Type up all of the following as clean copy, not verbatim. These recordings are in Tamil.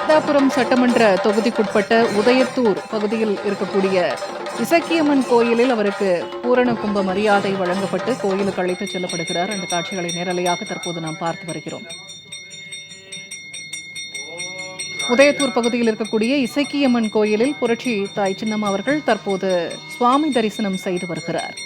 ராதாபுரம் சட்டமன்ற தொகுதிக்குட்பட்ட உதயத்தூர் பகுதியில் இருக்கக்கூடிய இசக்கியம்மன் கோயிலில் அவருக்கு பூரண கும்ப மரியாதை வழங்கப்பட்டு கோயிலுக்கு அழைத்துச் செல்லப்படுகிறார். அந்த காட்சிகளை நேரலையாக தற்போது நாம் பார்த்து வருகிறோம். உதயத்தூர் பகுதியில் இருக்கக்கூடிய இசக்கியம்மன் கோயிலில் புரட்சி தாய் சின்னம்மா அவர்கள் தற்போது சுவாமி தரிசனம் செய்து வருகிறார்.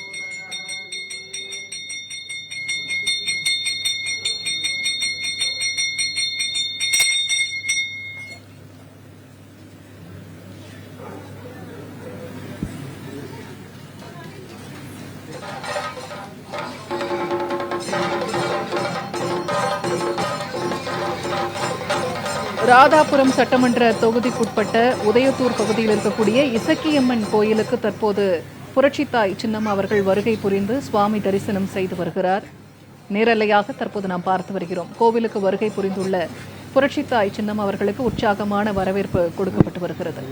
ராதாபுரம் சட்டமன்ற தொகுதிக்குட்பட்ட உதயத்தூர் பகுதியில் இருக்கக்கூடிய இசக்கியம்மன் கோயிலுக்கு தற்போது புரட்சித்தாய் சின்னம்மா அவர்கள் வருகை புரிந்து சுவாமி தரிசனம் செய்து வருகிறார். நேரலையாக தற்போது நாம் பார்த்து வருகிறோம். கோவிலுக்கு வருகை புரிந்துள்ள புரட்சித்தாய் சின்னம்மா அவர்களுக்கு உற்சாகமான வரவேற்பு கொடுக்கப்பட்டு வருகிறது.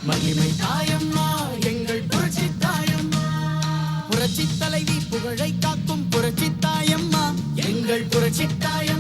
மகிமை தாயம்மா எங்கள் புரட்சி தாயம்மா, புரட்சி தலைவி புகழை காக்கும் புரட்சி தாயம்மா எங்கள் புரட்சி தாயம்மா.